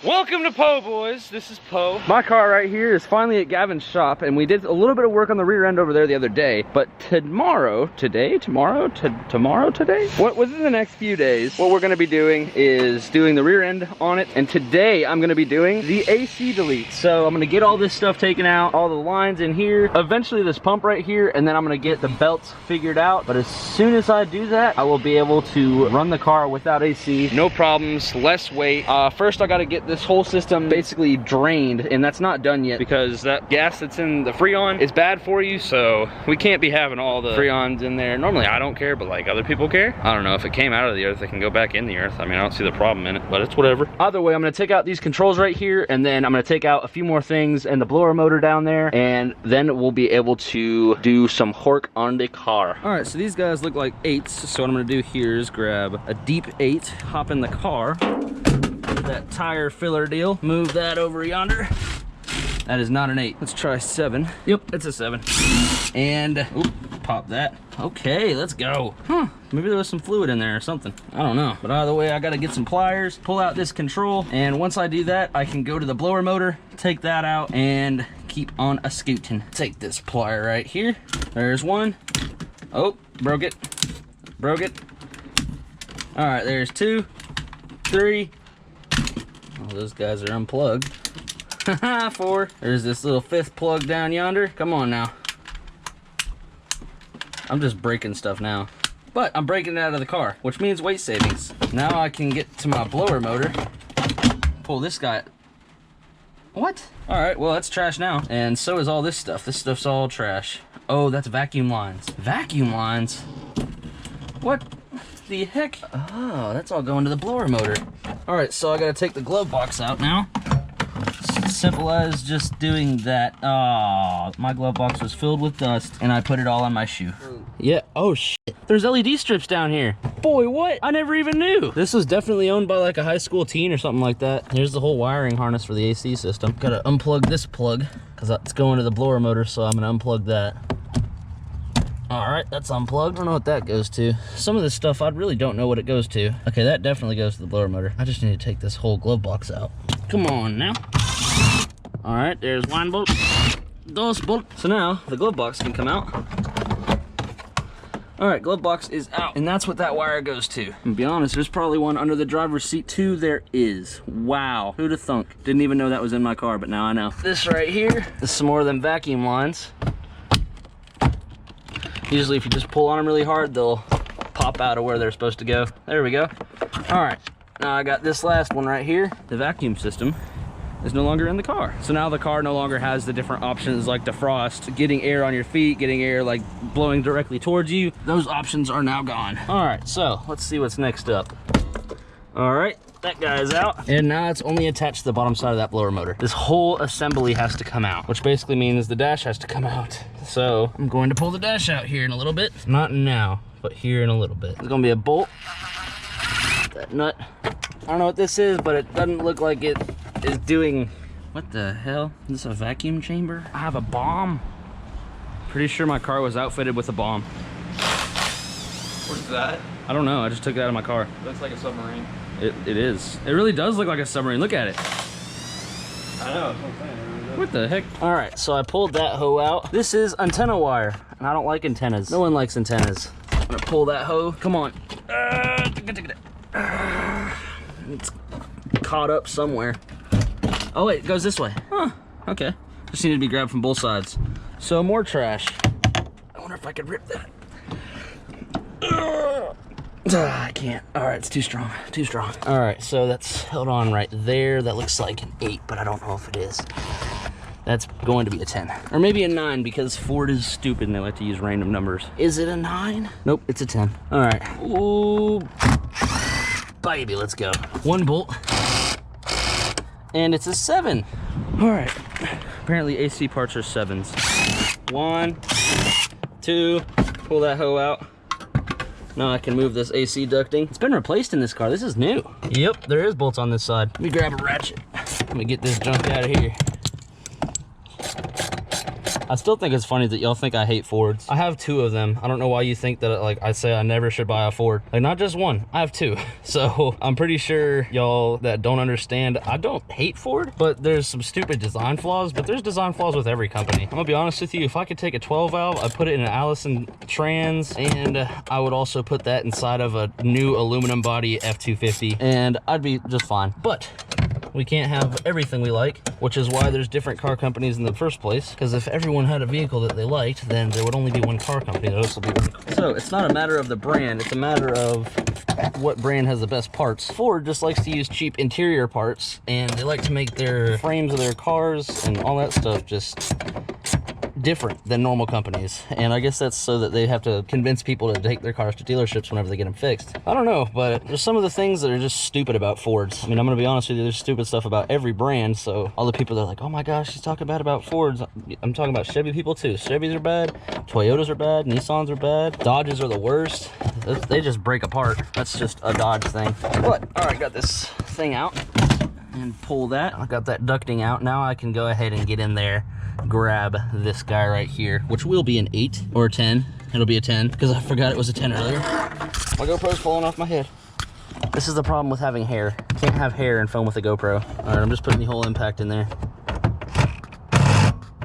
Welcome to Poe, boys. This is Poe. My car right here is finally at Gavin's shop, and we did a little bit of work on the rear end over there the other day. But tomorrow, within the next few days, what we're going to be doing is doing the rear end on it. And today, I'm going to be doing the AC delete. So I'm going to get all this stuff taken out, all the lines in here, eventually this pump right here, and then I'm going to get the belts figured out. But as soon as I do that, I will be able to run the car without AC. No problems, less weight. First, I got to get this whole system basically drained, and that's not done yet because that gas that's in the Freon is bad for you, so we can't be having all the Freons in there. Normally I don't care, but like other people care. I don't know, if it came out of the earth, it can go back in the earth. I mean, I don't see the problem in it, but it's whatever. Either way, I'm gonna take out these controls right here, and then I'm gonna take out a few more things and the blower motor down there, and then we'll be able to do some work on the car. All right, so these guys look like 8s, so what I'm gonna do here is grab a deep 8, hop in the car, that tire filler deal, move that over yonder. That is not an 8. Let's try 7. Yep, it's a 7. And pop that. Okay, let's go. Huh, maybe there was some fluid in there or something. I don't know. But either way, I gotta get some pliers, pull out this control, and once I do that, I can go to the blower motor, take that out, and keep on a scooting. Take this plier right here. There's one. Oh, broke it. Broke it. All right, there's 2, 3. Oh, those guys are unplugged. 4. There's this little 5th plug down yonder. Come on now. I'm just breaking stuff now. But I'm breaking it out of the car, which means weight savings. Now I can get to my blower motor. Pull this guy. What? All right, well, that's trash now. And so is all this stuff. This stuff's all trash. Oh, that's vacuum lines. Vacuum lines? What the heck? Oh, that's all going to the blower motor. All right, so I gotta take the glove box out now. Simple as just doing that. Oh, my glove box was filled with dust and I put it all on my shoe. Yeah, oh shit. There's LED strips down here. Boy, what? I never even knew. This was definitely owned by like a high school teen or something like that. Here's the whole wiring harness for the AC system. Gotta unplug this plug because it's going to the blower motor, so I'm gonna unplug that. All right, that's unplugged. I don't know what that goes to. Some of this stuff, I really don't know what it goes to. Okay, that definitely goes to the blower motor. I just need to take this whole glove box out. Come on now. All right, there's one bolt, dos bolt. So now the glove box can come out. All right, glove box is out. And that's what that wire goes to. And to be honest, there's probably one under the driver's seat too. There is. Wow, who'd have thunk? Didn't even know that was in my car, but now I know. This right here is some more of them vacuum lines. Usually if you just pull on them really hard, they'll pop out of where they're supposed to go. There we go. All right, now I got this last one right here. The vacuum system is no longer in the car. So now the car no longer has the different options like defrost, getting air on your feet, getting air like blowing directly towards you. Those options are now gone. All right, so let's see what's next up. All right, that guy's out. And now it's only attached to the bottom side of that blower motor. This whole assembly has to come out, which basically means the dash has to come out. So I'm going to pull the dash out here in a little bit. Not now, but here in a little bit. There's gonna be a bolt. That nut. I don't know what this is, but it doesn't look like it is doing, what the hell? Is this a vacuum chamber? I have a bomb. Pretty sure my car was outfitted with a bomb. What's that? I don't know, I just took it out of my car. Looks like a submarine. It is. It really does look like a submarine. Look at it. I know, that's what I'm saying. It really does. What the heck? All right, so I pulled that hoe out. This is antenna wire, and I don't like antennas. No one likes antennas. I'm gonna pull that hoe. Come on. It's caught up somewhere. Oh wait, it goes this way. Huh, okay. Just needed to be grabbed from both sides. So more trash. I wonder if I could rip that. I can't. All right, it's too strong, too strong. All right, so that's held on right there. That looks like an 8, but I don't know if it is. That's going to be a 10. Or maybe a 9 because Ford is stupid and they like to use random numbers. Is it a 9? Nope, it's a 10. All right. Ooh, baby, let's go. One bolt. And it's a 7. All right. Apparently AC parts are 7s. 1, 2, pull that hoe out. Now I can move this AC ducting. It's been replaced in this car. This is new. Yep, there is bolts on this side. Let me grab a ratchet. Let me get this junk out of here. I still think it's funny that y'all think I hate Fords. I have 2 of them. I don't know why you think that like I say I never should buy a Ford. Like not just one, I have 2. So I'm pretty sure y'all that don't understand, I don't hate Ford, but there's some stupid design flaws, but there's design flaws with every company. I'm gonna be honest with you, if I could take a 12 valve, I'd put it in an Allison trans, and I would also put that inside of a new aluminum body F250, and I'd be just fine. But we can't have everything we like, which is why there's different car companies in the first place, because if everyone had a vehicle that they liked, then there would only be one car company. There would also be one car. So it's not a matter of the brand, it's a matter of what brand has the best parts. Ford just likes to use cheap interior parts, and they like to make their frames of their cars and all that stuff just different than normal companies, and I guess that's so that they have to convince people to take their cars to dealerships whenever they get them fixed. I don't know, but there's some of the things that are just stupid about Fords. I mean, I'm gonna be honest with you, there's stupid stuff about every brand, so all the people that are like, oh my gosh, he's talking bad about Fords. I'm talking about Chevy people too. Chevys are bad, Toyotas are bad, Nissans are bad, Dodges are the worst. They just break apart. That's just a Dodge thing. But, all right, got this thing out and pull that. I got that ducting out. Now I can go ahead and get in there, grab this guy right here, which will be an 8 or a 10. It'll be a 10 because I forgot it was a 10 earlier. My GoPro's falling off my head. This is the problem with having hair. Can't have hair and film with a GoPro. All right, I'm just putting the whole impact in there.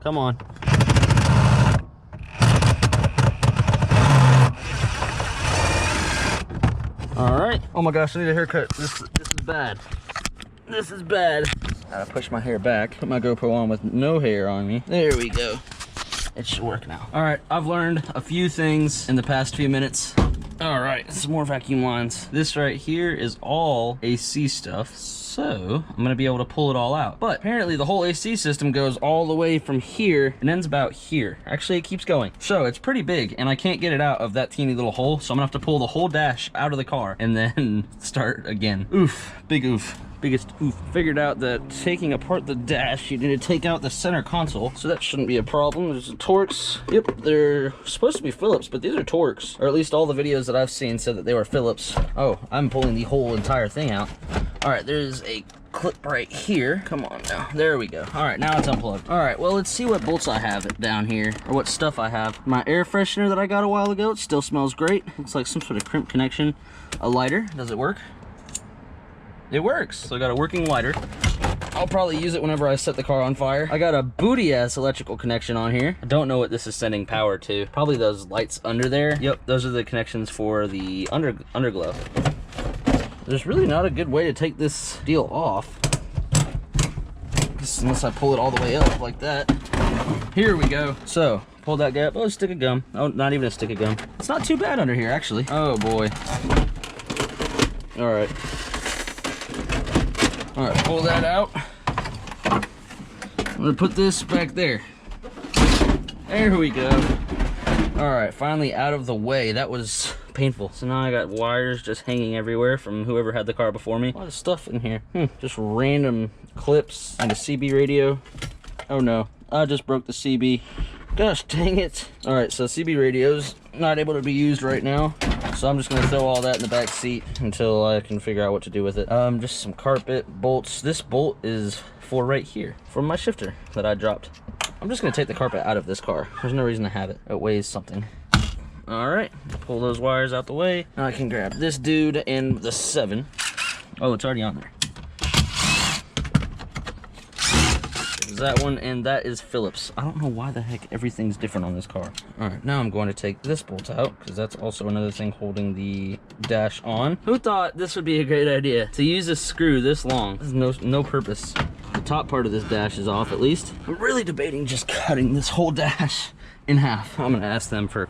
Come on. All right. Oh my gosh, I need a haircut. This is bad. This is bad. Gotta push my hair back. Put my GoPro on with no hair on me. There we go. It should work now. All right, I've learned a few things in the past few minutes. All right, some more vacuum lines. This right here is all AC stuff, so I'm gonna be able to pull it all out. But apparently the whole AC system goes all the way from here and ends about here. Actually, it keeps going. So it's pretty big, and I can't get it out of that teeny little hole, so I'm gonna have to pull the whole dash out of the car and then start again. Oof, big oof. Biggest oof. Figured out that taking apart the dash, you need to take out the center console, so that shouldn't be a problem. There's the Torx. Yep, they're supposed to be Phillips, but these are Torx, or at least all the videos that I've seen said that they were Phillips. Oh, I'm pulling the whole entire thing out. All right, there's a clip right here. Come on now, there we go. All right, now it's unplugged. All right, well, let's see what bolts I have down here, or what stuff I have. My air freshener that I got a while ago, it still smells great. Looks like some sort of crimp connection. A lighter, does it work? It works. So I got a working lighter. I'll probably use it whenever I set the car on fire. I got a booty ass electrical connection on here. I don't know what this is sending power to. Probably those lights under there. Yep, those are the connections for the underglow. There's really not a good way to take this deal off, just unless I pull it all the way up like that. Here we go. So pull that gap. Oh, a stick of gum. Oh, not even a stick of gum. It's not too bad under here, actually. Oh boy. All right. All right, pull that out. I'm gonna put this back there. There we go. All right, finally out of the way. That was painful. So now I got wires just hanging everywhere from whoever had the car before me. A lot of stuff in here. Just random clips and a CB radio. Oh no, I just broke the CB. Gosh dang it. All right, so CB radio's not able to be used right now, so I'm just gonna throw all that in the back seat until I can figure out what to do with it. Just some carpet, bolts. This bolt is for right here, from my shifter that I dropped. I'm just gonna take the carpet out of this car. There's no reason to have it. It weighs something. All right, pull those wires out the way. Now I can grab this dude and the 7. Oh, it's already on there. That one, and that is Phillips. I don't know why the heck everything's different on this car. All right, now I'm going to take this bolt out because that's also another thing holding the dash on. Who thought this would be a great idea to use a screw this long? There's no purpose. The top part of this dash is off, at least. I'm really debating just cutting this whole dash in half. I'm gonna ask them for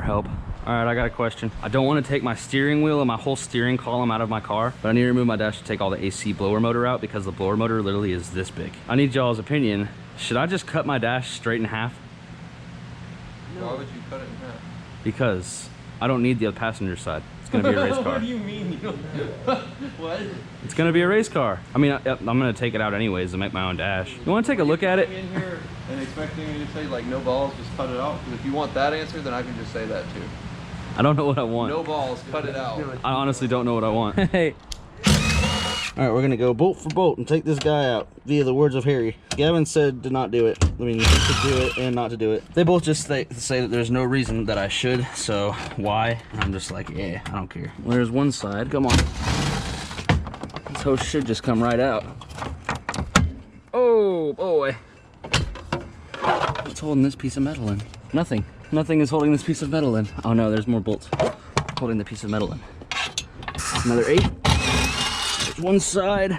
help. All right, I got a question. I don't want to take my steering wheel and my whole steering column out of my car, but I need to remove my dash to take all the AC blower motor out because the blower motor literally is this big. I need y'all's opinion. Should I just cut my dash straight in half? No. Why would you cut it in half? Because I don't need the passenger side. It's gonna be a race car. What do you mean you don't? What? It's gonna be a race car. I mean, I'm gonna take it out anyways to make my own dash. You wanna take a look at it? In here and expecting me to say like no balls, just cut it out. Because if you want that answer, then I can just say that too. I don't know what I want. No balls, cut it out. I honestly don't know what I want. Hey. All right, we're gonna go bolt for bolt and take this guy out via the words of Harry. Gavin said to not do it. I mean, to do it and not to do it. They both just say that there's no reason that I should, so why? And I'm just like, yeah, I don't care. There's one side, come on. This hose should just come right out. Oh boy. What's holding this piece of metal in? Nothing. Nothing is holding this piece of metal in. Oh no, there's more bolts holding the piece of metal in. Another 8. There's one side.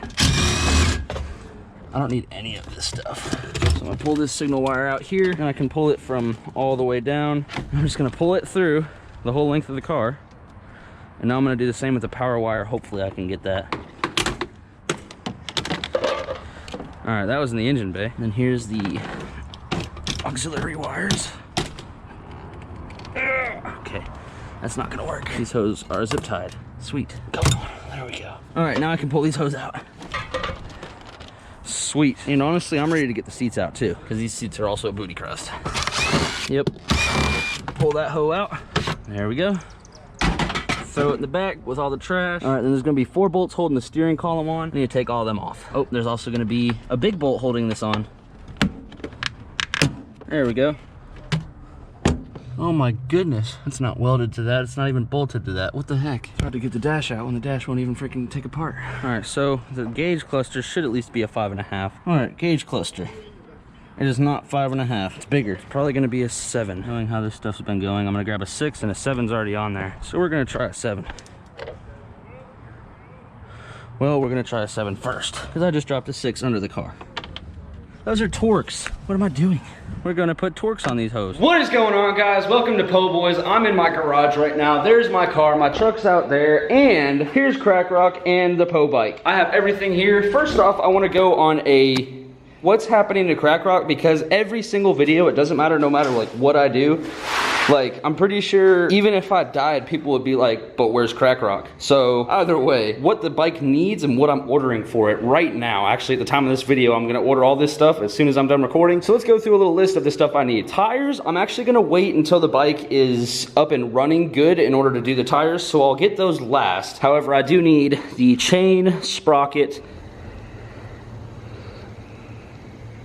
I don't need any of this stuff. So I'm gonna pull this signal wire out here, and I can pull it from all the way down. I'm just gonna pull it through the whole length of the car. And now I'm gonna do the same with the power wire. Hopefully I can get that. All right, that was in the engine bay. And here's the auxiliary wires. Okay, that's not gonna work. These hoses are zip tied. Sweet. Come on, there we go. All right, now I can pull these hoses out. Sweet. And honestly, I'm ready to get the seats out too, because these seats are also booty crust. Yep. Pull that hoe out. There we go. Throw it in the back with all the trash. All right, then there's gonna be 4 bolts holding the steering column on. I need to take all of them off. Oh, there's also gonna be a big bolt holding this on. There we go. Oh my goodness, it's not welded to that. It's not even bolted to that. What the heck? Tried to get the dash out when the dash won't even freaking take apart. All right, so the gauge cluster should at least be a 5.5. All right, gauge cluster. It is not 5.5. It's bigger. It's probably gonna be a 7. Knowing how this stuff's been going, I'm gonna grab a 6, and a 7's already on there. So we're gonna try a 7. Well, we're gonna try a 7 first, because I just dropped a 6 under the car. Those are Torx. What am I doing? We're gonna put Torx on these hoses. What is going on, guys? Welcome to Po Boys. I'm in my garage right now. There's my car, my truck's out there, and here's Crack Rock and the Po bike. I have everything here. First off, I wanna go on a what's happening to Crack Rock, because every single video, it doesn't matter, no matter like what I do, like I'm pretty sure even if I died, people would be like, but where's Crack Rock? So either way, what the bike needs and what I'm ordering for it right now. Actually, at the time of this video, I'm gonna order all this stuff as soon as I'm done recording. So let's go through a little list of the stuff I need. Tires, I'm actually gonna wait until the bike is up and running good in order to do the tires, so I'll get those last. However, I do need the chain, sprocket,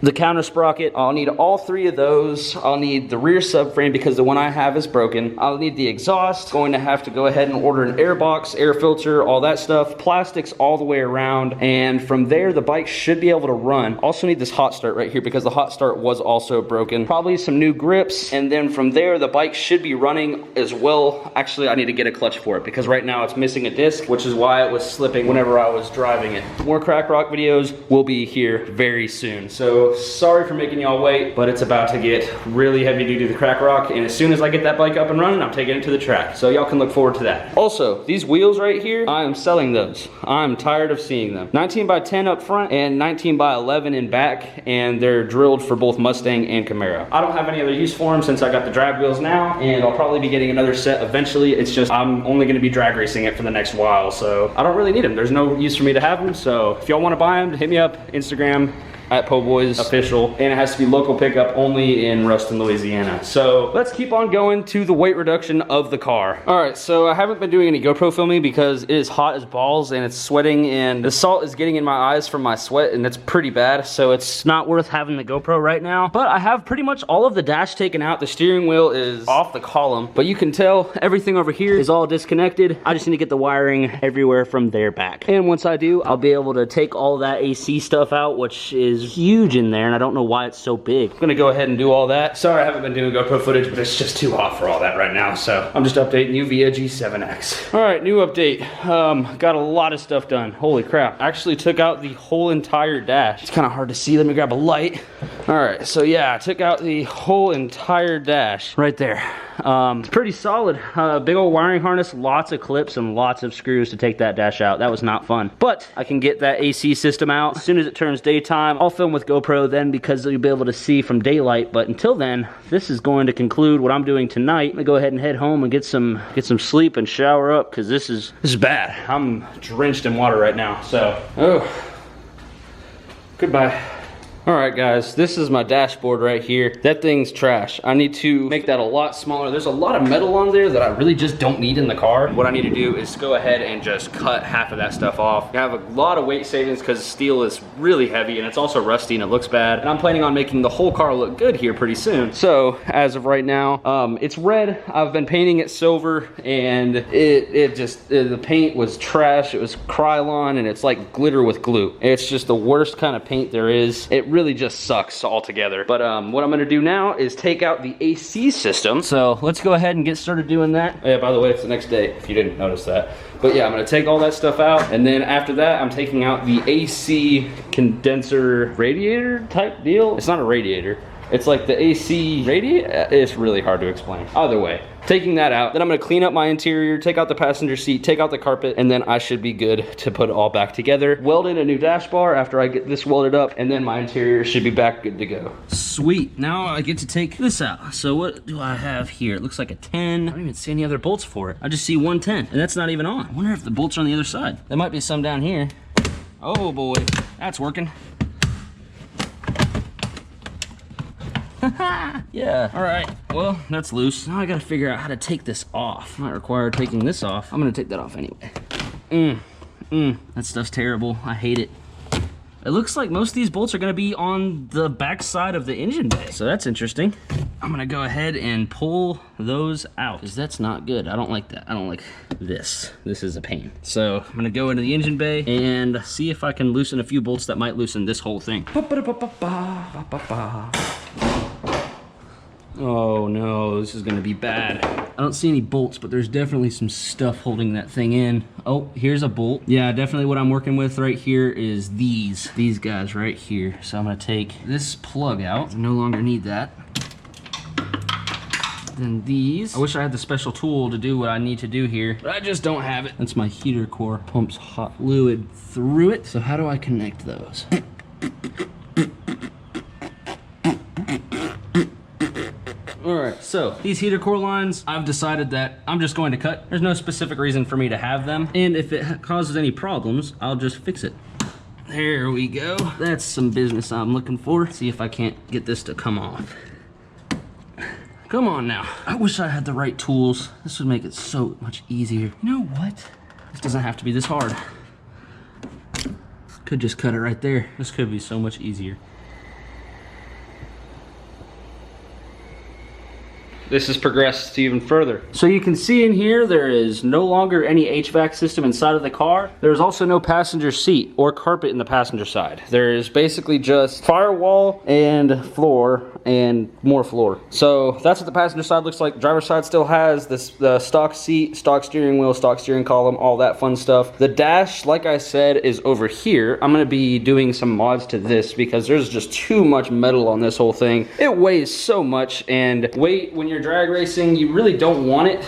the counter sprocket. I'll need all 3 of those. I'll need the rear subframe because the one I have is broken. I'll need the exhaust. Going to have to go ahead and order an air box, air filter, all that stuff. Plastics all the way around. And from there, the bike should be able to run. Also need this hot start right here because the hot start was also broken. Probably some new grips. And then from there, the bike should be running as well. Actually, I need to get a clutch for it because right now it's missing a disc, which is why it was slipping whenever I was driving it. More Crack Rock videos will be here very soon. So sorry for making y'all wait, but it's about to get really heavy duty to the Crack Rock, and as soon as I get that bike up and running, I'm taking it to the track. So y'all can look forward to that. Also, these wheels right here, I am selling those. I'm tired of seeing them. 19 by 10 up front and 19 by 11 in back, and they're drilled for both Mustang and Camaro. I don't have any other use for them since I got the drag wheels now, and I'll probably be getting another set eventually. It's just I'm only gonna be drag racing it for the next while, so I don't really need them. There's no use for me to have them, so if y'all wanna buy them, hit me up, Instagram, at Po Boys Official, and it has to be local pickup only in Ruston, Louisiana. So let's keep on going to the weight reduction of the car. All right, so I haven't been doing any GoPro filming because it is hot as balls and it's sweating, and the salt is getting in my eyes from my sweat, and it's pretty bad, so it's not worth having the GoPro right now. But I have pretty much all of the dash taken out. The steering wheel is off the column, but you can tell everything over here is all disconnected. I just need to get the wiring everywhere from there back. And once I do, I'll be able to take all that AC stuff out, which is huge in there, and I don't know why it's so big. I'm gonna go ahead and do all that. Sorry I haven't been doing GoPro footage, but it's just too hot for all that right now, so I'm just updating you via G7X. All right, new update. Got a lot of stuff done. Holy crap. Actually took out the whole entire dash. It's kind of hard to see. Let me grab a light. All right, so yeah, I took out the whole entire dash right there. It's pretty solid. Big old wiring harness, lots of clips and lots of screws to take that dash out. That was not fun, but I can get that AC system out. As soon as it turns daytime, I'll film with GoPro then because you'll be able to see from daylight. But until then, this is going to conclude what I'm doing tonight. I'm gonna go ahead and head home and get some sleep and shower up because this is bad. I'm drenched in water right now. So, oh, goodbye. All right, guys, this is my dashboard right here. That thing's trash. I need to make that a lot smaller. There's a lot of metal on there that I really just don't need in the car. What I need to do is go ahead and just cut half of that stuff off. I have a lot of weight savings because steel is really heavy and it's also rusty and it looks bad. And I'm planning on making the whole car look good here pretty soon. So as of right now, it's red. I've been painting it silver and the paint was trash. It was Krylon and it's like glitter with glue. It's just the worst kind of paint there is. It really just sucks altogether. But what I'm gonna do now is take out the AC system. So let's go ahead and get started doing that. Oh, yeah, by the way, it's the next day if you didn't notice that. But yeah, I'm gonna take all that stuff out, and then after that, I'm taking out the AC condenser radiator type deal. It's not a radiator. It's like the AC radiator. It's really hard to explain. Either way, taking that out, then I'm gonna clean up my interior, take out the passenger seat, take out the carpet, and then I should be good to put it all back together. Weld in a new dash bar after I get this welded up, and then my interior should be back good to go. Sweet, now I get to take this out. So what do I have here? It looks like a 10. I don't even see any other bolts for it. I just see 110, and that's not even on. I wonder if the bolts are on the other side. There might be some down here. Oh boy, that's working. Yeah, all right, well, that's loose. Now I gotta figure out how to take this off. Might require taking this off. I'm gonna take that off anyway. That stuff's terrible, I hate it. It looks like most of these bolts are gonna be on the back side of the engine bay, so that's interesting. I'm gonna go ahead and pull those out, because that's not good. I don't like that. I don't like this. This is a pain. So I'm gonna go into the engine bay and see if I can loosen a few bolts that might loosen this whole thing. Oh no, this is gonna be bad. I don't see any bolts, but there's definitely some stuff holding that thing in. Oh, here's a bolt. Yeah, definitely what I'm working with right here is these guys right here. So I'm gonna take this plug out. I no longer need that. Then these. I wish I had the special tool to do what I need to do here, but I just don't have it. That's my heater core. Pumps hot fluid through it. So how do I connect those? All right, so these heater core lines, I've decided that I'm just going to cut. There's no specific reason for me to have them. And if it causes any problems, I'll just fix it. There we go. That's some business I'm looking for. See if I can't get this to come off. Come on now. I wish I had the right tools. This would make it so much easier. You know what? This doesn't have to be this hard. Could just cut it right there. This could be so much easier. This has progressed even further. So you can see in here, there is no longer any HVAC system inside of the car. There's also no passenger seat or carpet in the passenger side. There is basically just firewall and floor and more floor. So that's what the passenger side looks like. Driver's side still has this the stock seat, stock steering wheel, stock steering column, all that fun stuff. The dash, like I said, is over here. I'm gonna be doing some mods to this because there's just too much metal on this whole thing. It weighs so much, and weight when you're drag racing, you really don't want it.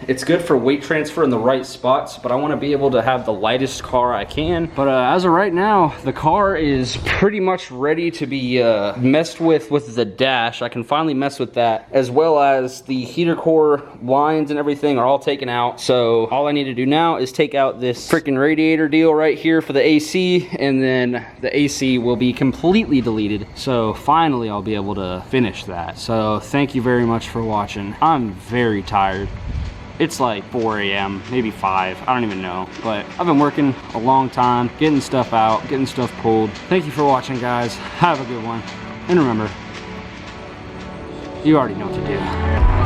It's good for weight transfer in the right spots, but I want to be able to have the lightest car I can. But as of right now, the car is pretty much ready to be messed with the dash. I can finally mess with that, as well as the heater core lines and everything are all taken out. So all I need to do now is take out this freaking radiator deal right here for the AC, and then the AC will be completely deleted. So finally I'll be able to finish that. So thank you very much for watching. I'm very tired. It's like 4 a.m., maybe 5, I don't even know. But I've been working a long time, getting stuff out, getting stuff pulled. Thank you for watching, guys. Have a good one. And remember, you already know what to do.